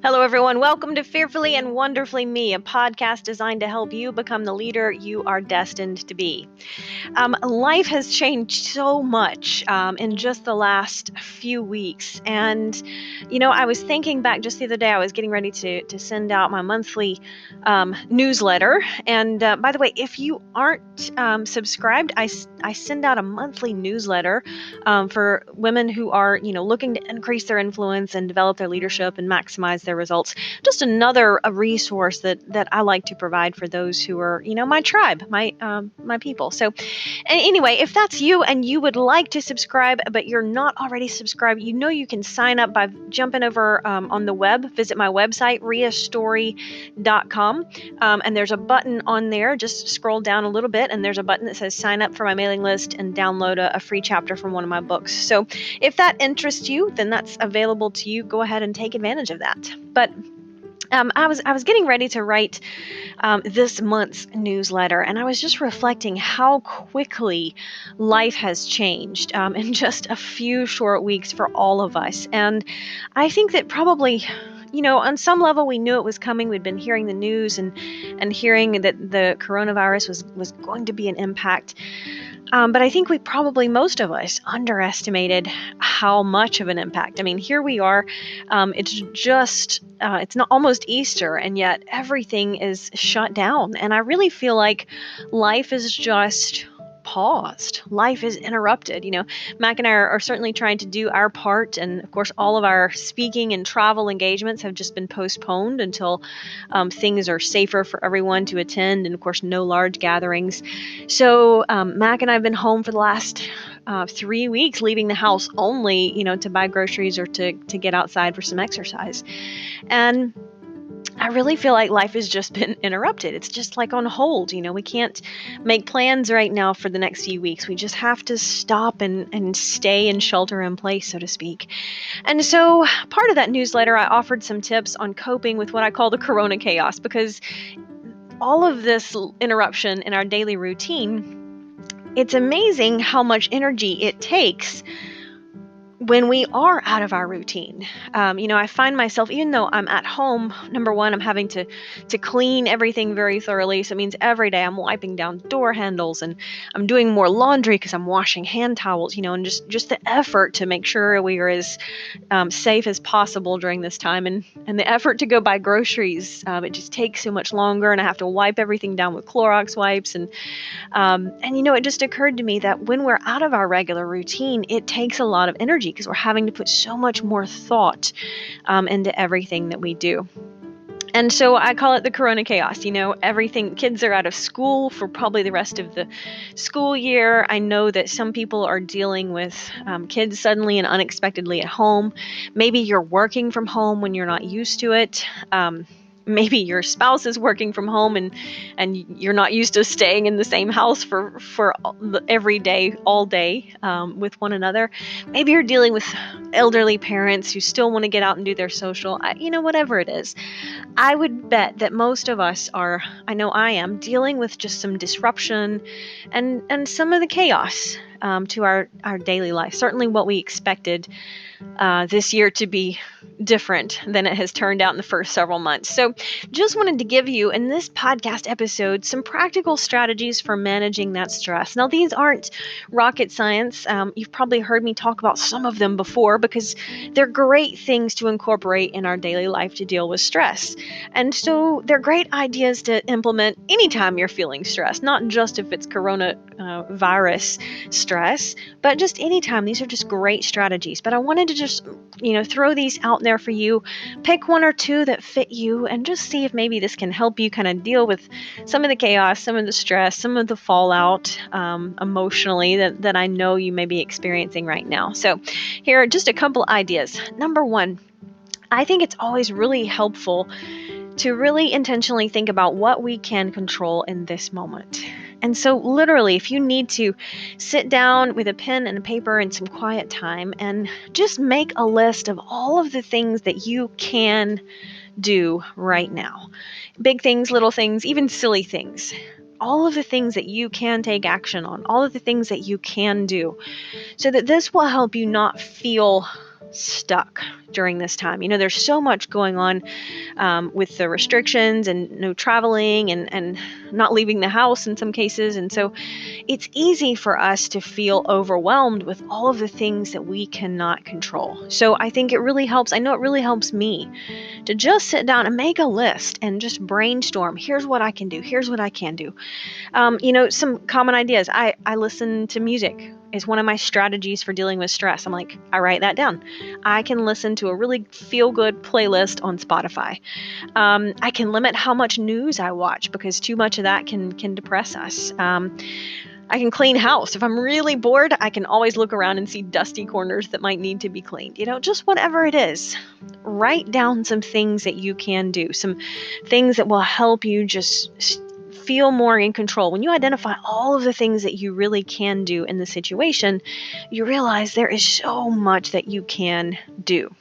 Hello, everyone. Welcome to Fearfully and Wonderfully Me, a podcast designed to help you become the leader you are destined to be. Life has changed so much in just the last few weeks. And, I was thinking back just the other day, I was getting ready to send out my monthly newsletter. And by the way, if you aren't subscribed, I send out a monthly newsletter for women who are, looking to increase their influence and develop their leadership and maximize their results. Just another resource that I like to provide for those who are, my tribe, my people. So anyway, if that's you and you would like to subscribe, but you're not already subscribed, you can sign up by jumping over on the web. Visit my website, riastory.com. And there's a button on there. Just scroll down a little bit, and there's a button that says sign up for my mailing list and download a free chapter from one of my books. So if that interests you, then that's available to you. Go ahead and take advantage of that. But I was getting ready to write this month's newsletter, and I was just reflecting how quickly life has changed in just a few short weeks for all of us. And I think that probably, on some level we knew it was coming. We'd been hearing the news and hearing that the coronavirus was going to be an impact. But I think most of us underestimated how much of an impact. I mean, here we are. It's not almost Easter, and yet everything is shut down. And I really feel like life is just paused. Life is interrupted. Mac and I are certainly trying to do our part. And of course, all of our speaking and travel engagements have just been postponed until things are safer for everyone to attend. And of course, no large gatherings. So Mac and I have been home for the last 3 weeks, leaving the house only, to buy groceries or to get outside for some exercise. And I really feel like life has just been interrupted. It's just like on hold. We can't make plans right now for the next few weeks. We just have to stop and stay and shelter in place, so to speak. And so part of that newsletter, I offered some tips on coping with what I call the corona chaos, because all of this interruption in our daily routine, it's amazing how much energy it takes when we are out of our routine. I find myself, even though I'm at home, number one, I'm having to clean everything very thoroughly. So it means every day I'm wiping down door handles, and I'm doing more laundry because I'm washing hand towels, and just the effort to make sure we are as safe as possible during this time. And the effort to go buy groceries, it just takes so much longer, and I have to wipe everything down with Clorox wipes. And it just occurred to me that when we're out of our regular routine, it takes a lot of energy because we're having to put so much more thought into everything that we do. And so I call it the corona chaos. Kids are out of school for probably the rest of the school year. I know that some people are dealing with kids suddenly and unexpectedly at home. Maybe you're working from home when you're not used to it. Maybe your spouse is working from home and you're not used to staying in the same house for every day, all day with one another. Maybe you're dealing with elderly parents who still want to get out and do their social, whatever it is. I would bet that most of us are, I know I am, dealing with just some disruption and some of the chaos to our daily life. Certainly what we expected this year to be different than it has turned out in the first several months. So just wanted to give you in this podcast episode some practical strategies for managing that stress. Now, these aren't rocket science. You've probably heard me talk about some of them before because they're great things to incorporate in our daily life to deal with stress. And so they're great ideas to implement anytime you're feeling stressed, not just if it's coronavirus stress, but just anytime. These are just great strategies. But I wanted to just, throw these out there for you. Pick one or two that fit you and just see if maybe this can help you kind of deal with some of the chaos, some of the stress, some of the fallout emotionally that I know you may be experiencing right now. So here are just a couple ideas. Number one, I think it's always really helpful to really intentionally think about what we can control in this moment. And so literally, if you need to sit down with a pen and a paper and some quiet time and just make a list of all of the things that you can do right now. Big things, little things, even silly things. All of the things that you can take action on, all of the things that you can do, so that this will help you not feel stuck during this time. There's so much going on with the restrictions and no traveling and not leaving the house in some cases. And so it's easy for us to feel overwhelmed with all of the things that we cannot control. So I think it really helps. I know it really helps me to just sit down and make a list and just brainstorm. Here's what I can do. Here's what I can do. Some common ideas. I listen to music. Is one of my strategies for dealing with stress. I write that down. I can listen to a really feel-good playlist on Spotify. I can limit how much news I watch because too much of that can depress us. I can clean house. If I'm really bored, I can always look around and see dusty corners that might need to be cleaned. Just whatever it is. Write down some things that you can do, some things that will help you just feel more in control. When you identify all of the things that you really can do in the situation, you realize there is so much that you can do.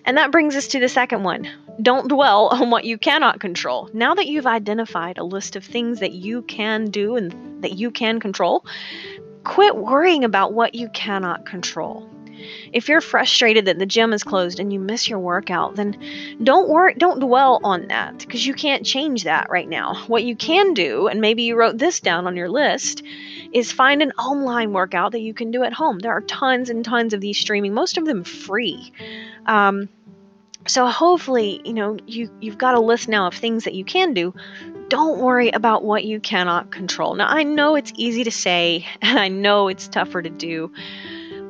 And that brings us to the second one. Don't dwell on what you cannot control. Now that you've identified a list of things that you can do and that you can control, quit worrying about what you cannot control. If you're frustrated that the gym is closed and you miss your workout, then don't dwell on that because you can't change that right now. What you can do, and maybe you wrote this down on your list, is find an online workout that you can do at home. There are tons and tons of these streaming, most of them free. So hopefully, you've got a list now of things that you can do. Don't worry about what you cannot control. Now, I know it's easy to say, and I know it's tougher to do,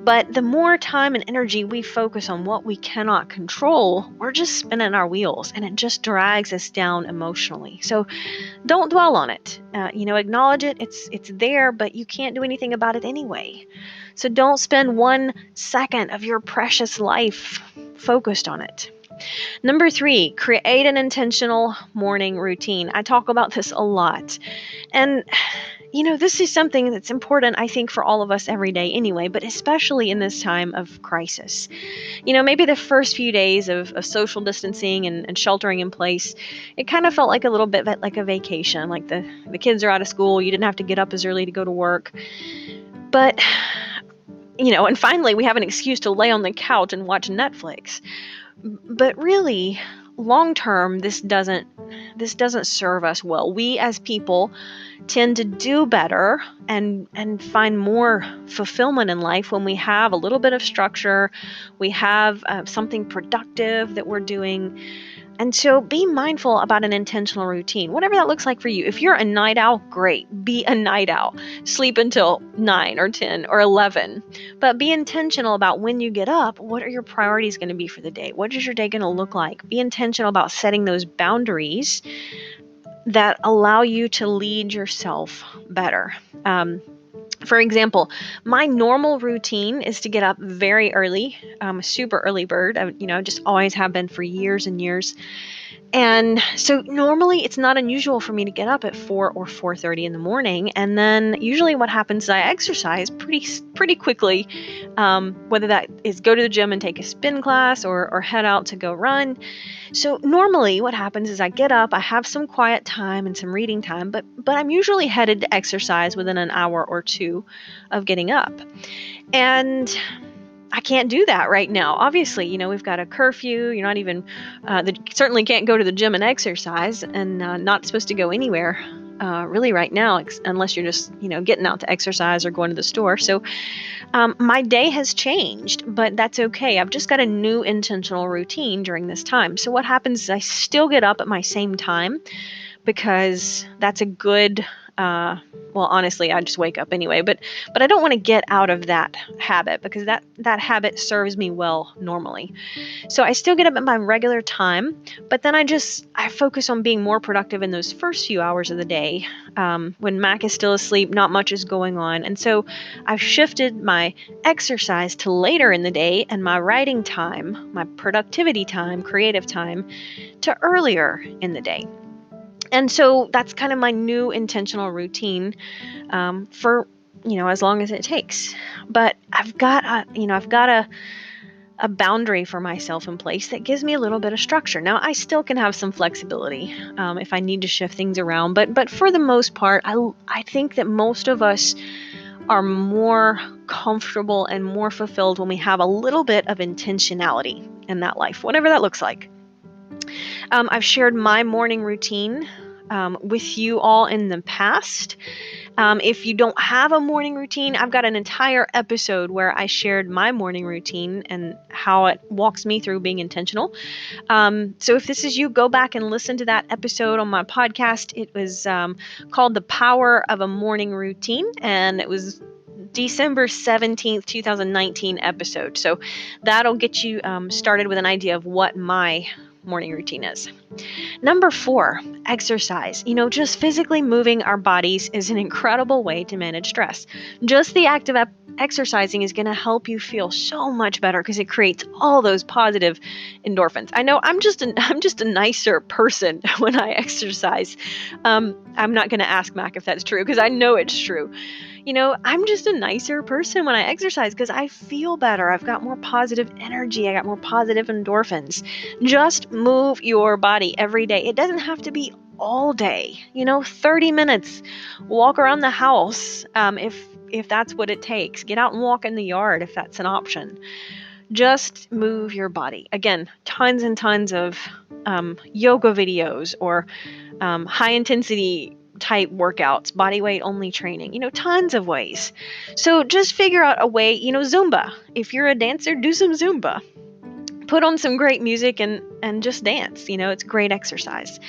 but the more time and energy we focus on what we cannot control, we're just spinning our wheels, and it just drags us down emotionally. So don't dwell on it. Acknowledge it. It's there, but you can't do anything about it anyway. So don't spend 1 second of your precious life focused on it. Number 3, create an intentional morning routine. I talk about this a lot. And this is something that's important, I think, for all of us every day anyway, but especially in this time of crisis. Maybe the first few days of social distancing and sheltering in place, it kind of felt like a little bit like a vacation, like the kids are out of school, you didn't have to get up as early to go to work. But, and finally we have an excuse to lay on the couch and watch Netflix. But really, long term, this doesn't serve us well. We as people tend to do better and find more fulfillment in life when we have a little bit of structure, we have something productive that we're doing. And so be mindful about an intentional routine, whatever that looks like for you. If you're a night owl, great, be a night owl. Sleep until 9 or 10 or 11. But be intentional about when you get up, what are your priorities going to be for the day? What is your day going to look like? Be intentional about setting those boundaries that allow you to lead yourself better. For example, my normal routine is to get up very early. I'm a super early bird. I just always have been for years and years. And so normally it's not unusual for me to get up at 4 or 4:30 in the morning. And then usually what happens is I exercise pretty quickly, whether that is go to the gym and take a spin class or head out to go run. So normally what happens is I get up, I have some quiet time and some reading time, but I'm usually headed to exercise within an hour or two of getting up. And I can't do that right now. Obviously, we've got a curfew. You're not even, certainly can't go to the gym and exercise, and not supposed to go anywhere really right now, unless you're just, getting out to exercise or going to the store. So my day has changed, but that's okay. I've just got a new intentional routine during this time. So what happens is I still get up at my same time because that's a good well, honestly, I just wake up anyway, but I don't want to get out of that habit because that habit serves me well normally. So I still get up at my regular time, but then I focus on being more productive in those first few hours of the day. When Mac is still asleep, not much is going on. And so I've shifted my exercise to later in the day and my writing time, my productivity time, creative time to earlier in the day. And so that's kind of my new intentional routine for, as long as it takes. But I've got a boundary for myself in place that gives me a little bit of structure. Now, I still can have some flexibility if I need to shift things around. But for the most part, I think that most of us are more comfortable and more fulfilled when we have a little bit of intentionality in that life, whatever that looks like. I've shared my morning routine with you all in the past. If you don't have a morning routine, I've got an entire episode where I shared my morning routine and how it walks me through being intentional. So if this is you, go back and listen to that episode on my podcast. It was called The Power of a Morning Routine, and it was December 17th, 2019 episode. So that'll get you started with an idea of what my morning routine is. Number 4, exercise. Just physically moving our bodies is an incredible way to manage stress. Just the act of exercising is going to help you feel so much better because it creates all those positive endorphins. I know I'm just a nicer person when I exercise. I'm not going to ask Mac if that's true because I know it's true. I'm just a nicer person when I exercise because I feel better. I've got more positive energy. I got more positive endorphins. Just move your body every day. It doesn't have to be all day. 30 minutes. Walk around the house if that's what it takes. Get out and walk in the yard if that's an option. Just move your body. Again, tons and tons of yoga videos or high intensity type workouts, body weight only training, tons of ways. So just figure out a way, Zumba. If you're a dancer, do some Zumba. Put on some great music and just dance. It's great exercise.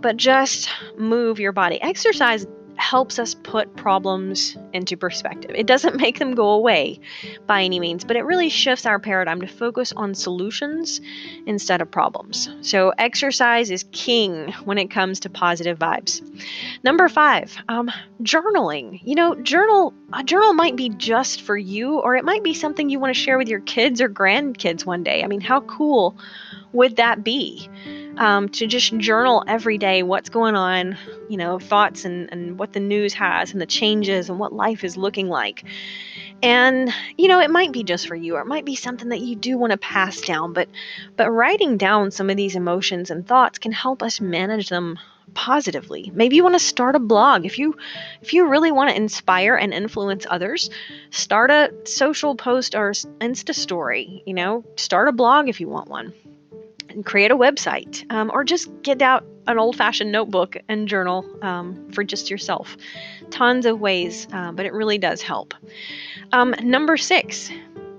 But just move your body. Exercise helps us put problems into perspective. It doesn't make them go away by any means, but it really shifts our paradigm to focus on solutions instead of problems. So exercise is king when it comes to positive vibes. Number 5, journaling. A journal might be just for you, or it might be something you want to share with your kids or grandkids one day. I mean, how cool would that be? To just journal every day what's going on, thoughts and what the news has and the changes and what life is looking like. And, it might be just for you, or it might be something that you do want to pass down, but writing down some of these emotions and thoughts can help us manage them positively. Maybe you want to start a blog. If you really want to inspire and influence others, start a social post or Insta story, start a blog if you want one. And create a website, or just get out an old-fashioned notebook and journal for just yourself. Tons of ways, but it really does help. Number 6,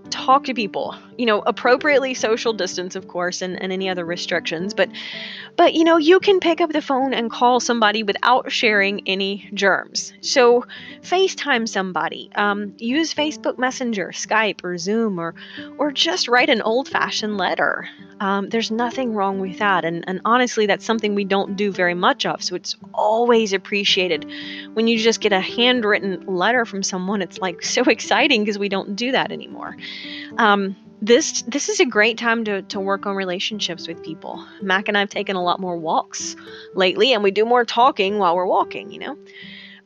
talk to people. Appropriately social distance, of course, and any other restrictions. But you can pick up the phone and call somebody without sharing any germs. So FaceTime somebody. Use Facebook Messenger, Skype, or Zoom, or just write an old-fashioned letter. There's nothing wrong with that. And honestly, that's something we don't do very much of. So it's always appreciated when you just get a handwritten letter from someone. It's like so exciting because we don't do that anymore. This is a great time to work on relationships with people. Mac and I have taken a lot more walks lately, and we do more talking while we're walking,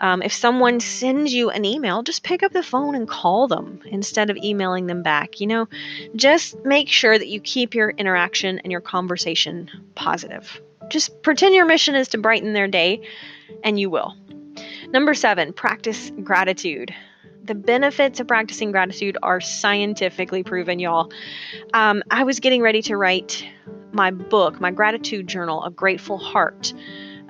If someone sends you an email, just pick up the phone and call them instead of emailing them back. Just make sure that you keep your interaction and your conversation positive. Just pretend your mission is to brighten their day, and you will. Number 7, practice gratitude. The benefits of practicing gratitude are scientifically proven, y'all. I was getting ready to write my book, my gratitude journal, A Grateful Heart.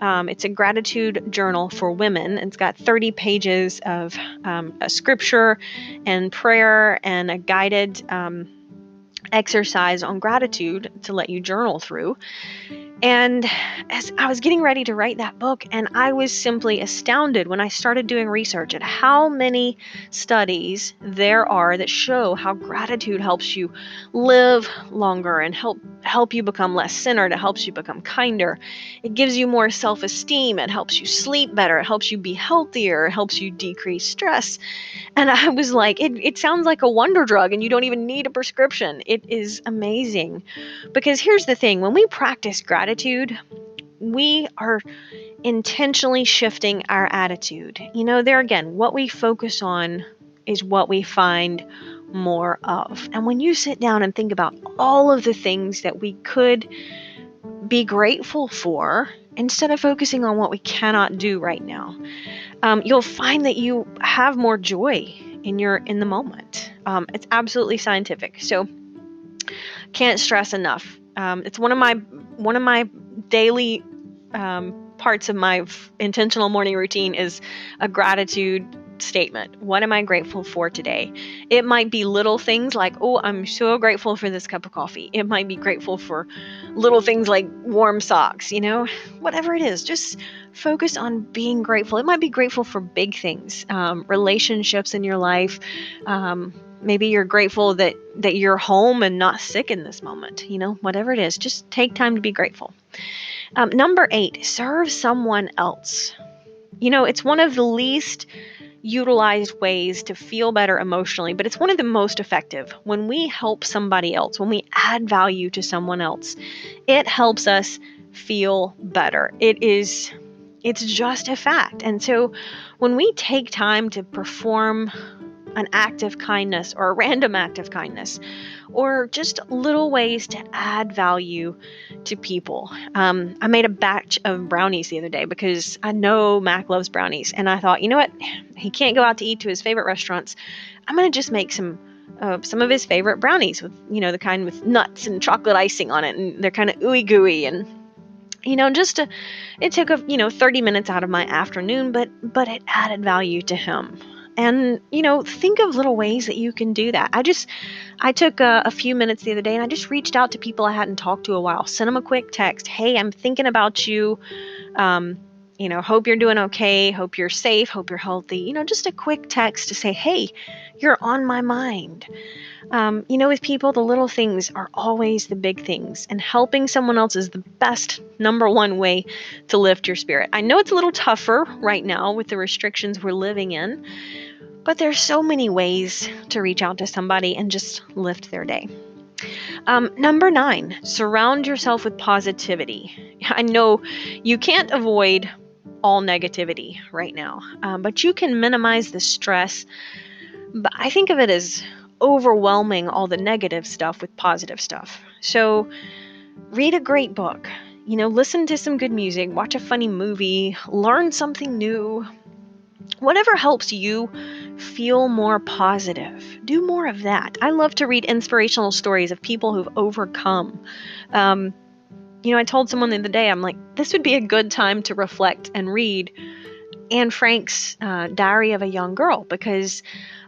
It's a gratitude journal for women. It's got 30 pages of a scripture and prayer and a guided exercise on gratitude to let you journal through. And as I was getting ready to write that book, and I was simply astounded when I started doing research at how many studies there are that show how gratitude helps you live longer and help you become less centered. It helps you become kinder. It gives you more self-esteem. It helps you sleep better. It helps you be healthier. It helps you decrease stress. And I was like, it sounds like a wonder drug, and you don't even need a prescription. It is amazing. Because here's the thing, when we practice gratitude, we are intentionally shifting our attitude. There again, what we focus on is what we find more of. And when you sit down and think about all of the things that we could be grateful for, instead of focusing on what we cannot do right now, you'll find that you have more joy in the moment. It's absolutely scientific. So can't stress enough. It's one of my daily parts of my intentional morning routine is a gratitude statement. What am I grateful for today? It might be little things like, oh, I'm so grateful for this cup of coffee. It might be grateful for little things like warm socks, whatever it is, just focus on being grateful. It might be grateful for big things, relationships in your life. Maybe you're grateful that you're home and not sick in this moment, whatever it is, just take time to be grateful. Number 8, serve someone else. It's one of the least utilized ways to feel better emotionally, but it's one of the most effective. When we help somebody else, when we add value to someone else, it helps us feel better. It's just a fact. And so when we take time to perform an act of kindness or a random act of kindness, or just little ways to add value to people. I made a batch of brownies the other day because I know Mac loves brownies. And I thought, you know what? He can't go out to eat to his favorite restaurants. I'm going to just make some of his favorite brownies with, the kind with nuts and chocolate icing on it. And they're kind of ooey gooey. And, it took 30 minutes out of my afternoon, but it added value to him. And, think of little ways that you can do that. I took a few minutes the other day and I just reached out to people I hadn't talked to a while, sent them a quick text. Hey, I'm thinking about you. Hope you're doing okay. Hope you're safe. Hope you're healthy. Just a quick text to say, hey, you're on my mind. With people, the little things are always the big things, and helping someone else is the best number one way to lift your spirit. I know it's a little tougher right now with the restrictions we're living in, but there's so many ways to reach out to somebody and just lift their day. Number 9, surround yourself with positivity. I know you can't avoid all negativity right now, but you can minimize the stress. But I think of it as overwhelming all the negative stuff with positive stuff. So read a great book, listen to some good music, watch a funny movie, learn something new, whatever helps you feel more positive. Do more of that. I love to read inspirational stories of people who've overcome. I told someone the other day, I'm like, this would be a good time to reflect and read Anne Frank's Diary of a Young Girl, because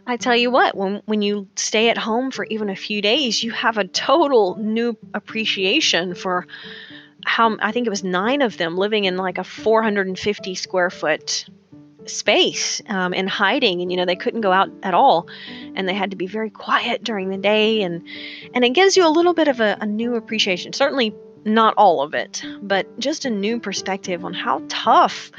I tell you what, when you stay at home for even a few days, you have a total new appreciation for how, I think it was 9 of them living in like a 450 square foot space and hiding, and they couldn't go out at all, and they had to be very quiet during the day, and it gives you a little bit of a new appreciation. Certainly not all of it, but just a new perspective on how tough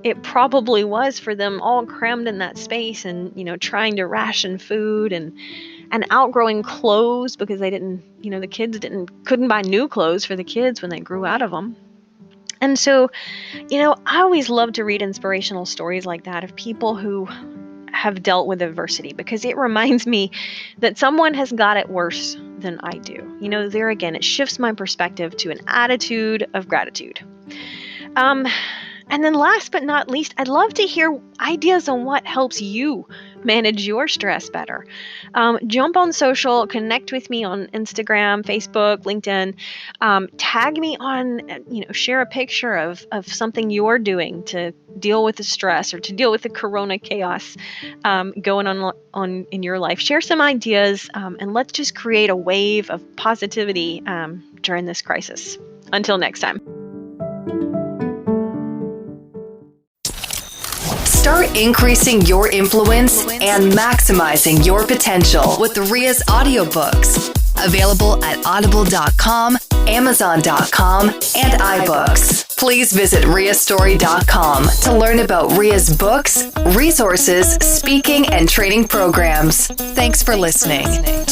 it probably was for them all crammed in that space, and trying to ration food and outgrowing clothes because they didn't, the kids couldn't buy new clothes for the kids when they grew out of them. And so, I always love to read inspirational stories like that of people who have dealt with adversity, because it reminds me that someone has got it worse than I do. There again, it shifts my perspective to an attitude of gratitude. And then last but not least, I'd love to hear ideas on what helps you manage your stress better. Jump on social, connect with me on Instagram, Facebook, LinkedIn. Tag me on, share a picture of something you're doing to deal with the stress or to deal with the corona chaos going on in your life. Share some ideas, and let's just create a wave of positivity during this crisis. Until next time. Start increasing your influence and maximizing your potential with Ria's audiobooks. Available at audible.com, amazon.com, and iBooks. Please visit riastory.com to learn about Ria's books, resources, speaking, and training programs. Thanks for listening.